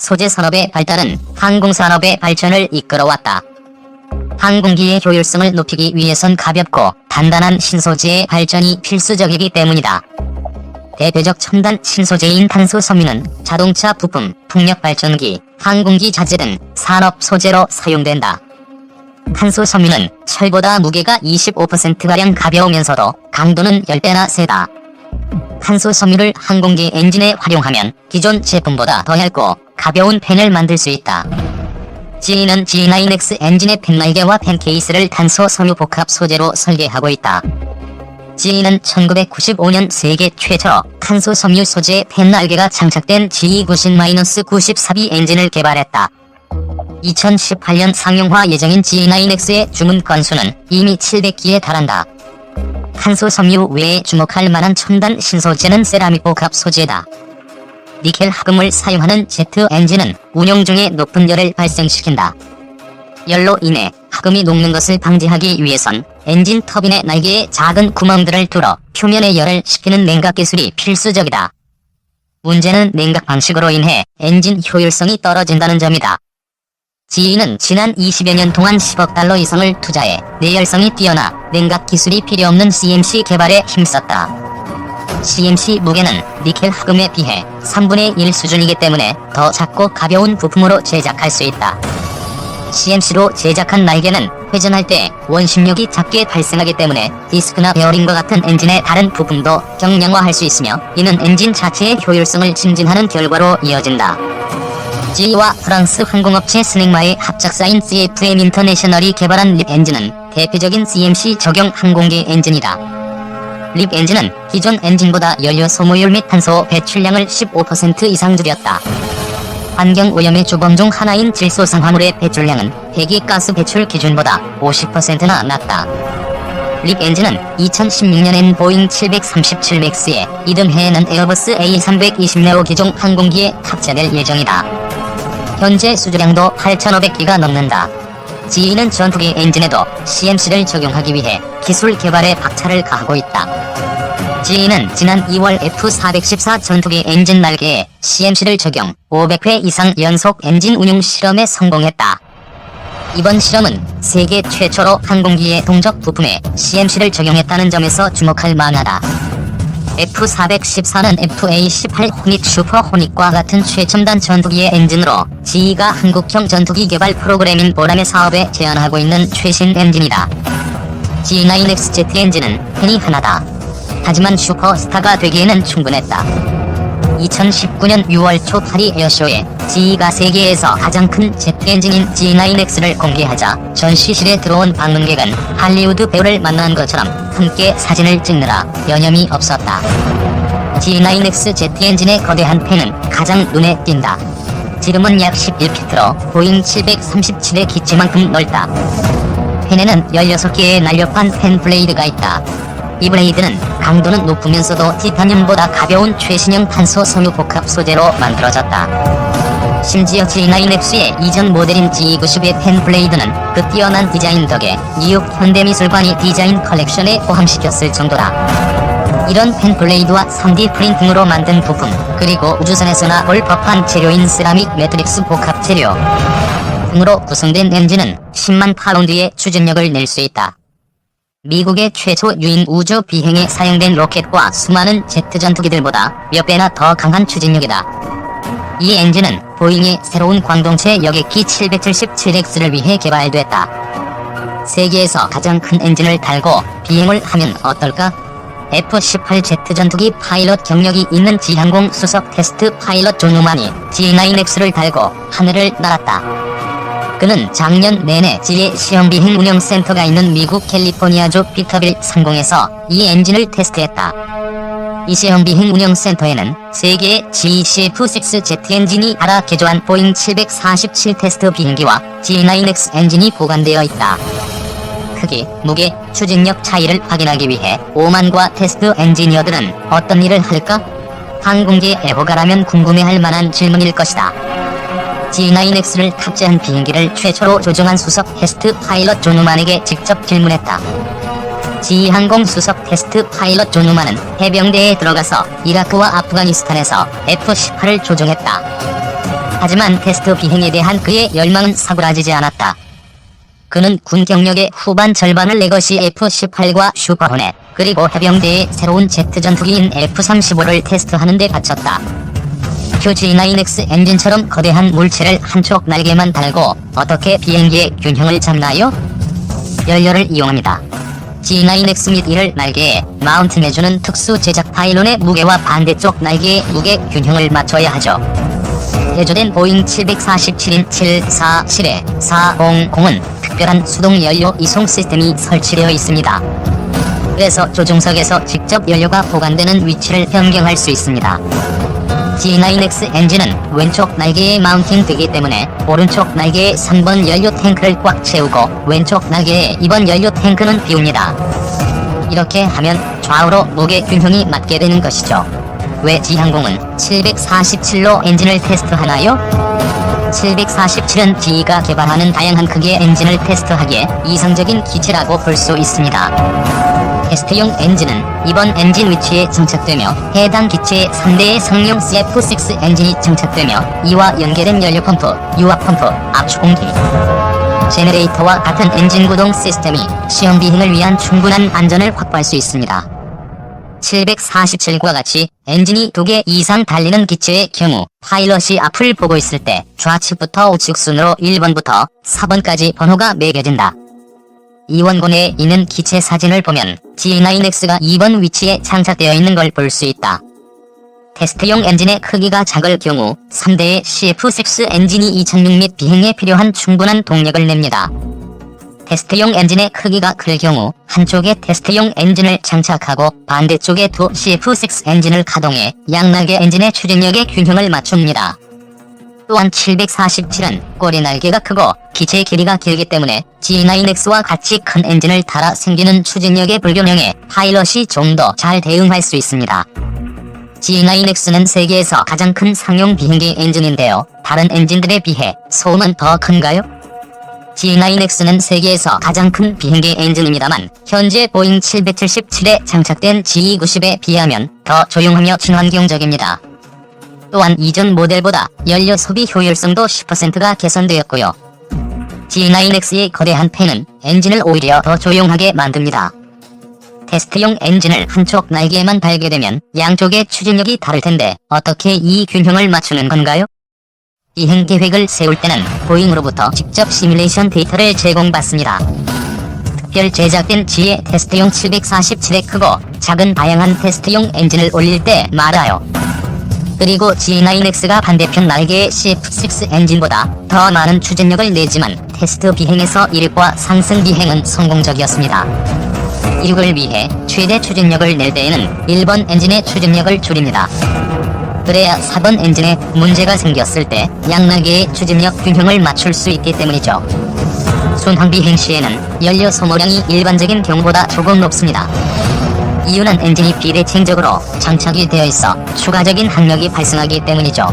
소재 산업의 발달은 항공산업의 발전을 이끌어왔다. 항공기의 효율성을 높이기 위해선 가볍고 단단한 신소재의 발전이 필수적이기 때문이다. 대표적 첨단 신소재인 탄소 섬유는 자동차 부품, 풍력 발전기, 항공기 자재 등 산업 소재로 사용된다. 탄소 섬유는 철보다 무게가 25%가량 가벼우면서도 강도는 10배나 세다. 탄소 섬유를 항공기 엔진에 활용하면 기존 제품보다 더 얇고 가벼운 펜을 만들 수 있다. GE는 G9X 엔진의 펜 날개와 펜 케이스를 탄소 섬유 복합 소재로 설계하고 있다. GE는 1995년 세계 최초로 탄소 섬유 소재의 펜 날개가 장착된 GE90-94B 엔진을 개발했다. 2018년 상용화 예정인 G9X의 주문 건수는 이미 700기에 달한다. 탄소 섬유 외에 주목할 만한 첨단 신소재는 세라믹 복합 소재다. 니켈 합금을 사용하는 제트 엔진은 운용 중에 높은 열을 발생시킨다. 열로 인해 합금이 녹는 것을 방지하기 위해선 엔진 터빈의 날개에 작은 구멍들을 뚫어 표면에 열을 식히는 냉각 기술이 필수적이다. 문제는 냉각 방식으로 인해 엔진 효율성이 떨어진다는 점이다. GE는 지난 20여 년 동안 10억 달러 이상을 투자해 내열성이 뛰어나 냉각 기술이 필요 없는 CMC 개발에 힘썼다. CMC 무게는 니켈 합금에 비해 3분의 1 수준이기 때문에 더 작고 가벼운 부품으로 제작할 수 있다. CMC로 제작한 날개는 회전할 때 원심력이 작게 발생하기 때문에 디스크나 베어링과 같은 엔진의 다른 부품도 경량화할 수 있으며 이는 엔진 자체의 효율성을 증진하는 결과로 이어진다. GE와 프랑스 항공업체 스넥마의 합작사인 CFM 인터내셔널이 개발한 립 엔진은 대표적인 CMC 적용 항공기 엔진이다. 립 엔진은 기존 엔진보다 연료 소모율 및 탄소 배출량을 15% 이상 줄였다. 환경오염의 주범 중 하나인 질소산화물의 배출량은 배기가스 배출 기준보다 50%나 낮다. 립 엔진은 2016년엔 보잉 737 맥스에 이듬해에는 에어버스 A320네오 기종 항공기에 탑재될 예정이다. 현재 수주량도 8,500기가 넘는다. GE는 전투기 엔진에도 CMC를 적용하기 위해 기술 개발에 박차를 가하고 있다. GE는 지난 2월 F414 전투기 엔진 날개에 CMC를 적용 500회 이상 연속 엔진 운용 실험에 성공했다. 이번 실험은 세계 최초로 항공기의 동적 부품에 CMC를 적용했다는 점에서 주목할 만하다. F414는 FA18 호닛 슈퍼 호닛과 같은 최첨단 전투기의 엔진으로 GE가 한국형 전투기 개발 프로그램인 보람의 사업에 제안하고 있는 최신 엔진이다. G9X 제트 엔진은 펜이 하나다. 하지만 슈퍼스타가 되기에는 충분했다. 2019년 6월 초 파리 에어쇼에 GE가 세계에서 가장 큰 제트 엔진인 G9X를 공개하자 전시실에 들어온 방문객은 할리우드 배우를 만난 것처럼 함께 사진을 찍느라 여념이 없었다. G9X 제트 엔진의 거대한 펜은 가장 눈에 띈다. 지름은 약 11피트로 보잉 737의 기체만큼 넓다. 펜에는 16개의 날렵한 펜 블레이드가 있다. 이 블레이드는 강도는 높으면서도 티타늄보다 가벼운 최신형 탄소 섬유 복합 소재로 만들어졌다. 심지어 G9X의 이전 모델인 GE90의 펜 블레이드는 그 뛰어난 디자인 덕에 뉴욕 현대미술관이 디자인 컬렉션에 포함시켰을 정도다. 이런 펜 블레이드와 3D 프린팅으로 만든 부품, 그리고 우주선에서나 볼 법한 재료인 세라믹 매트릭스 복합 재료 등으로 구성된 엔진은 10만 파운드의 추진력을 낼 수 있다. 미국의 최초 유인 우주 비행에 사용된 로켓과 수많은 제트 전투기들보다 몇 배나 더 강한 추진력이다. 이 엔진은 보잉의 새로운 광동체 여객기 777X를 위해 개발됐다. 세계에서 가장 큰 엔진을 달고 비행을 하면 어떨까? F-18 제트 전투기 파일럿 경력이 있는 지항공 수석 테스트 파일럿 존 우만이 G9X를 달고 하늘을 날았다. 그는 작년 내내 GE 시험비행 운영센터가 있는 미국 캘리포니아주 피터빌 상공에서 이 엔진을 테스트했다. 이 시험비행 운영센터에는 세계의 GE-CF6 제트 엔진이 갈아 개조한 보잉 747 테스트 비행기와 G9X 엔진이 보관되어 있다. 크기, 무게, 추진력 차이를 확인하기 위해 오만과 테스트 엔지니어들은 어떤 일을 할까? 항공기 애호가라면 궁금해할 만한 질문일 것이다. G9X를 탑재한 비행기를 최초로 조종한 수석 테스트 파일럿 존 우만에게 직접 질문했다. GE항공 수석 테스트 파일럿 존 우만은 해병대에 들어가서 이라크와 아프가니스탄에서 F-18을 조종했다. 하지만 테스트 비행에 대한 그의 열망은 사그라지지 않았다. 그는 군 경력의 후반 절반을 레거시 F-18과 슈퍼호넷, 그리고 해병대의 새로운 제트 전투기인 F-35를 테스트하는 데 바쳤다. G9X 엔진처럼 거대한 물체를 한쪽 날개만 달고 어떻게 비행기의 균형을 잡나요? 연료를 이용합니다. G9X 및 이를 날개에 마운팅해주는 특수 제작 파일론의 무게와 반대쪽 날개의 무게 균형을 맞춰야 하죠. 개조된 보잉 747인 747에 400은 특별한 수동 연료 이송 시스템이 설치되어 있습니다. 그래서 조종석에서 직접 연료가 보관되는 위치를 변경할 수 있습니다. G9X 엔진은 왼쪽 날개에 마운팅되기 때문에 오른쪽 날개에 3번 연료 탱크를 꽉 채우고 왼쪽 날개에 2번 연료 탱크는 비웁니다. 이렇게 하면 좌우로 무게 균형이 맞게 되는 것이죠. 왜 G항공은 747로 엔진을 테스트하나요? 747은 G가 개발하는 다양한 크기의 엔진을 테스트하기에 이상적인 기체라고 볼 수 있습니다. 테스트용 엔진은 이번 엔진 위치에 장착되며 해당 기체의 3대의 상용 CF6 엔진이 장착되며 이와 연계된 연료 펌프, 유압 펌프, 압축 공기, 제네레이터와 같은 엔진 구동 시스템이 시험 비행을 위한 충분한 안전을 확보할 수 있습니다. 747과 같이 엔진이 2개 이상 달리는 기체의 경우 파일럿이 앞을 보고 있을 때 좌측부터 우측 순으로 1번부터 4번까지 번호가 매겨진다. 이 원본에 있는 기체 사진을 보면 G9X가 2번 위치에 장착되어 있는 걸 볼 수 있다. 테스트용 엔진의 크기가 작을 경우 3대의 CF6 엔진이 이착륙 및 비행에 필요한 충분한 동력을 냅니다. 테스트용 엔진의 크기가 클 경우 한쪽에 테스트용 엔진을 장착하고 반대쪽에 두 CF6 엔진을 가동해 양날개 엔진의 추진력의 균형을 맞춥니다. 또한 747은 꼬리 날개가 크고 기체의 길이가 길기 때문에 G9X와 같이 큰 엔진을 달아 생기는 추진력의 불균형에 파일럿이 좀 더 잘 대응할 수 있습니다. G9X는 세계에서 가장 큰 상용 비행기 엔진인데요. 다른 엔진들에 비해 소음은 더 큰가요? G9X는 세계에서 가장 큰 비행기 엔진입니다만 현재 보잉 777에 장착된 G90에 비하면 더 조용하며 친환경적입니다. 또한 이전 모델보다 연료 소비 효율성도 10%가 개선되었고요. G9X의 거대한 팬은 엔진을 오히려 더 조용하게 만듭니다. 테스트용 엔진을 한쪽 날개에만 달게 되면 양쪽의 추진력이 다를 텐데 어떻게 이 균형을 맞추는 건가요? 비행 계획을 세울 때는 보잉으로부터 직접 시뮬레이션 데이터를 제공받습니다. 특별 제작된 G의 테스트용 747의 크고 작은 다양한 테스트용 엔진을 올릴 때 말아요. 그리고 G9X가 반대편 날개의 CF6 엔진보다 더 많은 추진력을 내지만 테스트 비행에서 이륙과 상승 비행은 성공적이었습니다. 이륙을 위해 최대 추진력을 낼 때에는 1번 엔진의 추진력을 줄입니다. 그래야 4번 엔진에 문제가 생겼을 때 양날개의 추진력 균형을 맞출 수 있기 때문이죠. 순항 비행 시에는 연료 소모량이 일반적인 경우보다 조금 높습니다. 이유는 엔진이 비대칭적으로 장착이 되어 있어 추가적인 항력이 발생하기 때문이죠.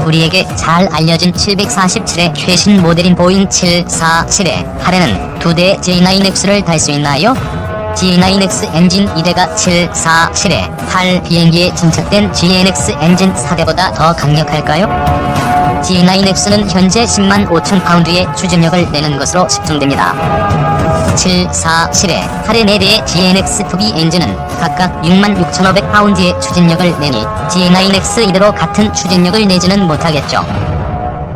우리에게 잘 알려진 747의 최신 모델인 보잉 747의 8에는 2대의 G9X를 달 수 있나요? G9X 엔진 2대가 747의 8 비행기에 장착된 GNX 엔진 4대보다 더 강력할까요? G9X는 현재 10만 5천 파운드의 추진력을 내는 것으로 측정됩니다. 747의 8의 4대의 GNX2B 엔진은 각각 6만 6,500 파운드의 추진력을 내니 G9X 이대로 같은 추진력을 내지는 못하겠죠.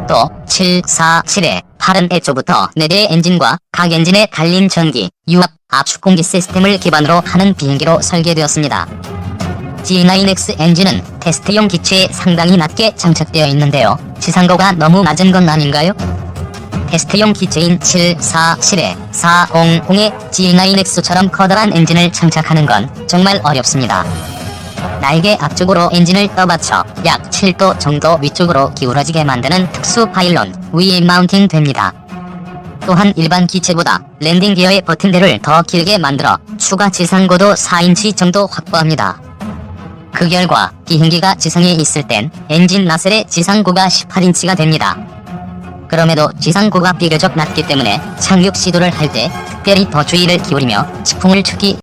또 747의 8은 애초부터 4대의 엔진과 각 엔진에 달린 전기, 유압, 압축 공기 시스템을 기반으로 하는 비행기로 설계되었습니다. G9X 엔진은 테스트용 기체에 상당히 낮게 장착되어 있는데요. 지상고가 너무 낮은 건 아닌가요? 테스트용 기체인 747에 400에 G9X처럼 커다란 엔진을 장착하는 건 정말 어렵습니다. 날개 앞쪽으로 엔진을 떠받쳐 약 7도 정도 위쪽으로 기울어지게 만드는 특수 파일론 위에 마운팅 됩니다. 또한 일반 기체보다 랜딩 기어의 버튼대를 더 길게 만들어 추가 지상고도 4인치 정도 확보합니다. 그 결과 비행기가 지상에 있을 땐 엔진 나셀의 지상고가 18인치가 됩니다. 그럼에도 지상고가 비교적 낮기 때문에 착륙 시도를 할 때 특별히 더 주의를 기울이며 직풍을 축기